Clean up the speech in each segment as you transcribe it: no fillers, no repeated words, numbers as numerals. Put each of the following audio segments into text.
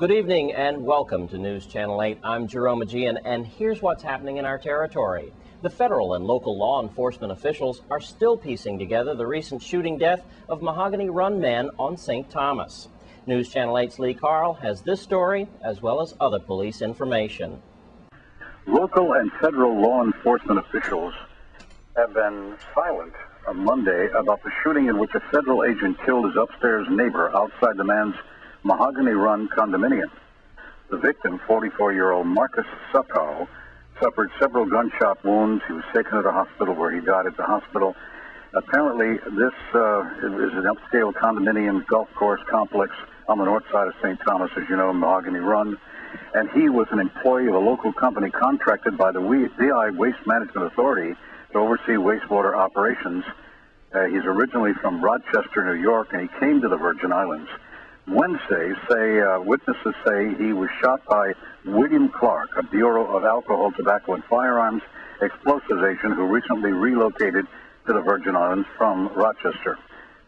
Good evening and welcome to News Channel 8. I'm Jerome Aegean, and here's what's happening in our territory. The federal and local law enforcement officials are still piecing together the recent shooting death of Mahogany Run man on St. Thomas. News Channel 8's Lee Carl has this story as well as other police information. Local and federal law enforcement officials have been silent on Monday about the shooting in which a federal agent killed his upstairs neighbor outside the man's Mahogany Run condominium. The victim, 44-year-old Marcus Suckow, suffered several gunshot wounds. He was taken to the hospital where he died at the hospital. Apparently, this is an upscale condominium golf course complex on the north side of St. Thomas, as you know, Mahogany Run. And he was an employee of a local company contracted by the VI Waste Management Authority to oversee wastewater operations. He's originally from Rochester, New York, and he came to the Virgin Islands. Wednesday, witnesses say he was shot by William Clark, a Bureau of Alcohol, Tobacco, and Firearms explosives agent who recently relocated to the Virgin Islands from Rochester.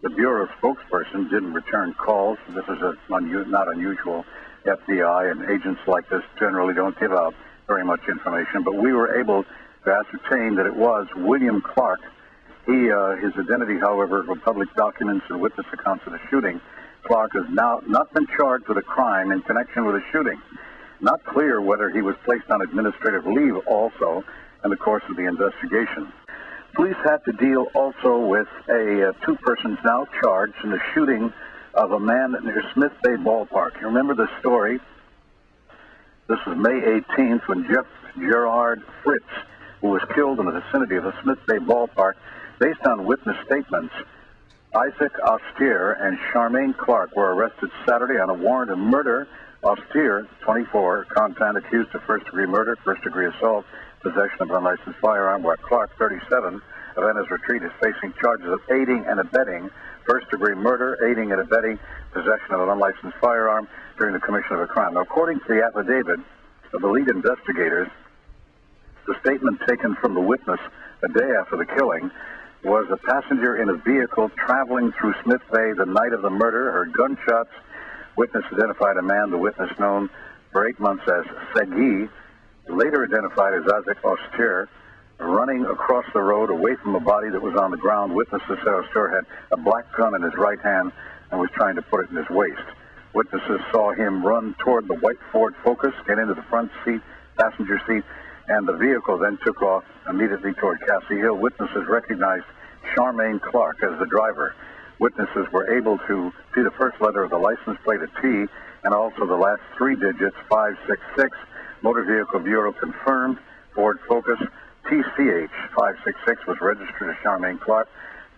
The Bureau spokesperson didn't return calls. This is not unusual. FBI and agents like this generally don't give out very much information, but we were able to ascertain that it was William Clark. His identity, however, from public documents and witness accounts of the shooting, Clark has now not been charged with a crime in connection with the shooting. Not clear whether he was placed on administrative leave also in the course of the investigation. Police had to deal also with two persons now charged in the shooting of a man near Smith Bay Ballpark. You remember the story? This was May 18th when Jeff Gerard Fritz, who was killed in the vicinity of the Smith Bay Ballpark. Based on witness statements, Isaac Austere and Charmaine Clark were arrested Saturday on a warrant of murder. Austere, 24, confound accused of first-degree murder, first-degree assault, possession of an unlicensed firearm, while Clark, 37, of Ennis Retreat, is facing charges of aiding and abetting first-degree murder, aiding and abetting possession of an unlicensed firearm during the commission of a crime. Now, according to the affidavit of the lead investigators, the statement taken from the witness a day after the killing was a passenger in a vehicle traveling through Smith Bay the night of the murder, heard gunshots. Witness identified a man, the witness known for 8 months as Segui, later identified as Isaac Austere, running across the road away from a body that was on the ground. Witnesses said Austere had a black gun in his right hand and was trying to put it in his waist. Witnesses saw him run toward the white Ford Focus, get into the front seat, passenger seat, and the vehicle then took off immediately toward Cassie Hill. Witnesses recognized Charmaine Clark as the driver. Witnesses were able to see the first letter of the license plate, a T, and also the last three digits, 566. Motor Vehicle Bureau confirmed Ford Focus TCH 566 was registered as Charmaine Clark.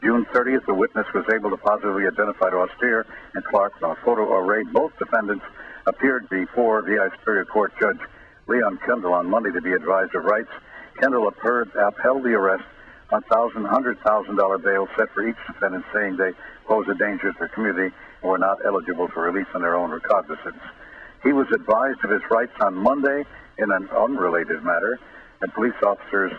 June 30th, the witness was able to positively identify Austere and Clark from a photo array. Both defendants appeared before VI Superior Court Judge Leon Kendall on Monday to be advised of rights. Kendall upheld the arrest on $100,000 bail set for each defendant, saying they pose a danger to the community and were not eligible for release on their own recognizance. He was advised of his rights on Monday in an unrelated matter, and police officers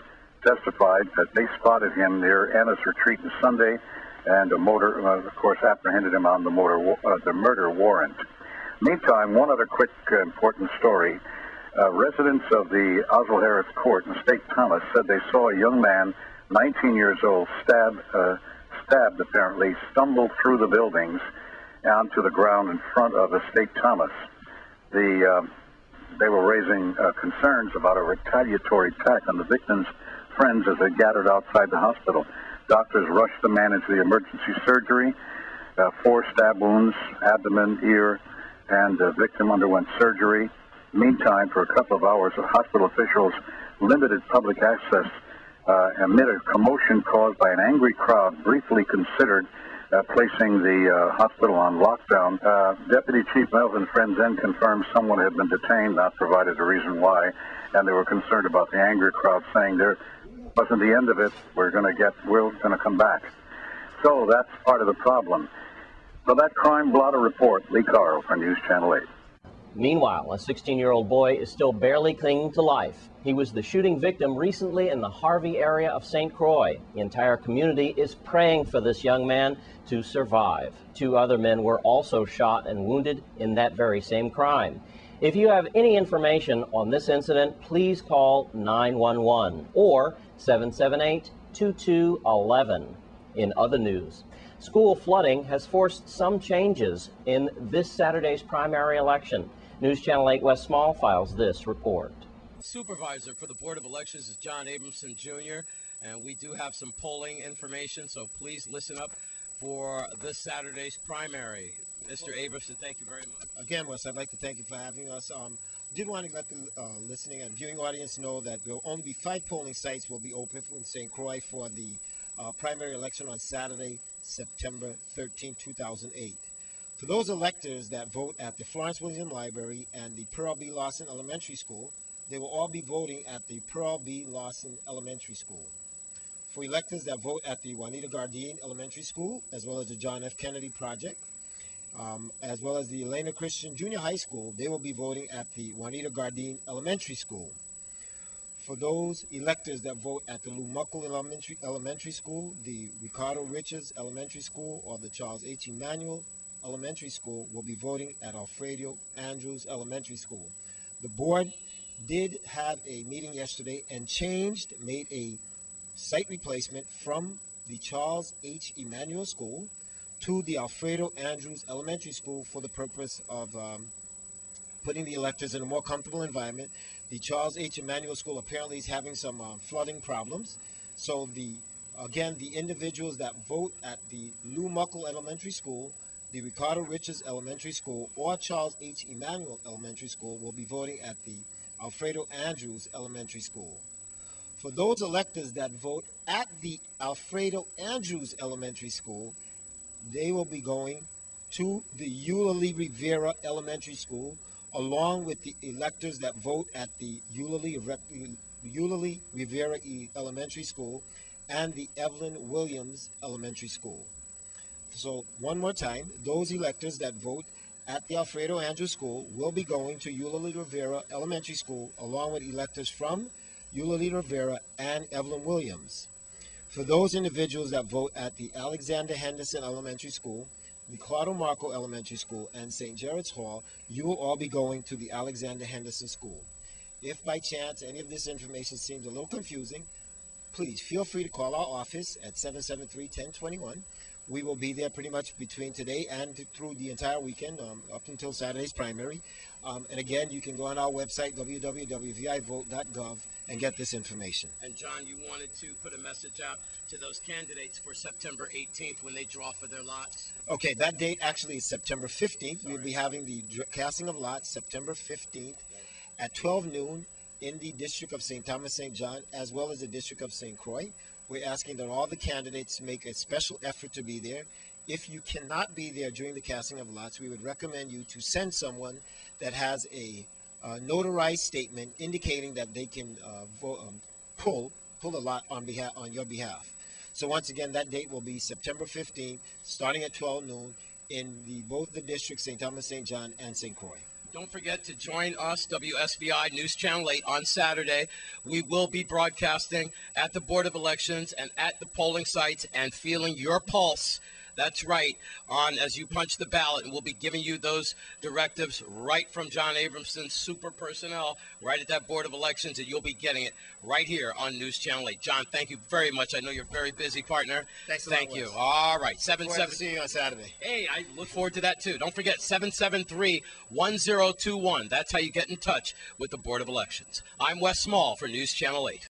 testified that they spotted him near Ennis Retreat on Sunday, and a motor, of course, apprehended him on the murder warrant. Meantime, one other quick important story. Residents of the Oswald Harris Court in St. Thomas said they saw a young man, 19 years old, stabbed apparently, stumbled through the buildings onto the ground in front of the St. Thomas. They were raising concerns about a retaliatory attack on the victim's friends as they gathered outside the hospital. Doctors rushed the man into the emergency surgery. 4 stab wounds, abdomen, ear, and the victim underwent surgery. Meantime, for a couple of hours, the hospital officials limited public access amid a commotion caused by an angry crowd briefly considered placing the hospital on lockdown. Deputy Chief Melvin Frenzen confirmed someone had been detained, not provided a reason why, and they were concerned about the angry crowd, saying there wasn't the end of it, we're going to come back. So that's part of the problem. So that crime blotter report, Lee Carl for News Channel 8. Meanwhile, a 16-year-old boy is still barely clinging to life. He was the shooting victim recently in the Harvey area of St. Croix. The entire community is praying for this young man to survive. 2 other men were also shot and wounded in that very same crime. If you have any information on this incident, please call 911 or 778-2211. In other news, school flooding has forced some changes in this Saturday's primary election. News Channel 8 West Small files this report. Supervisor for the Board of Elections is John Abramson Jr., and we do have some polling information, so please listen up for this Saturday's primary. Mr. Abramson, thank you very much. Again, Wes, I'd like to thank you for having us. Did want to let the listening and viewing audience know that there will only be 5 polling sites will be open in St. Croix for the primary election on Saturday, September 13, 2008. For those electors that vote at the Florence William Library and the Pearl B. Lawson Elementary School, they will all be voting at the Pearl B. Lawson Elementary School. For electors that vote at the Juanita Gardine Elementary School, as well as the John F. Kennedy Project, as well as the Elena Christian Junior High School, they will be voting at the Juanita Gardine Elementary School. For those electors that vote at the Lou Muckle Elementary School, the Ricardo Richards Elementary School, or the Charles H. Emanuel Elementary School, will be voting at Alfredo Andrews Elementary School. The board did have a meeting yesterday and made a site replacement from the Charles H. Emanuel School to the Alfredo Andrews Elementary School for the purpose of putting the electors in a more comfortable environment. The Charles H. Emanuel School apparently is having some flooding problems. So the individuals that vote at the Lou Muckle Elementary School, the Ricardo Richards Elementary School, or Charles H. Emanuel Elementary School will be voting at the Alfredo Andrews Elementary School. For those electors that vote at the Alfredo Andrews Elementary School, they will be going to the Eulalie Rivera Elementary School, along with the electors that vote at the Eulalie Rivera Elementary School and the Evelyn Williams Elementary School. So one more time, those electors that vote at the Alfredo Andrews School will be going to Eulalie Rivera Elementary School, along with electors from Eulalie Rivera and Evelyn Williams. For those individuals that vote at the Alexander Henderson Elementary School, the Claudio Marco Elementary School, and St. Jared's Hall, you will all be going to the Alexander Henderson School. If by chance any of this information seems a little confusing, please feel free to call our office at 773-1021. We will be there pretty much between today and through the entire weekend, up until Saturday's primary. And again, you can go on our website, www.vivote.gov, and get this information. And John, you wanted to put a message out to those candidates for September 18th when they draw for their lots? Okay, that date actually is September 15th. We'll be having the casting of lots September 15th at 12 noon in the District of St. Thomas St. John, as well as the District of St. Croix. We're asking that all the candidates make a special effort to be there. If you cannot be there during the casting of lots, we would recommend you to send someone that has a notarized statement indicating that they can pull a lot on your behalf. So once again, that date will be September 15th, starting at 12 noon in both the districts, St. Thomas St. John and St. Croix. Don't forget to join us, WSVI News Channel 8, on Saturday. We will be broadcasting at the Board of Elections and at the polling sites and feeling your pulse. That's right, as you punch the ballot, and we'll be giving you those directives right from John Abramson's super personnel right at that Board of Elections, and you'll be getting it right here on News Channel 8. John, thank you very much. I know you're a very busy partner. Thanks a lot, Thank you. Wes. All right, Look forward to seeing you on Saturday. Hey, I look forward to that, too. Don't forget, 773-1021. That's how you get in touch with the Board of Elections. I'm Wes Small for News Channel 8.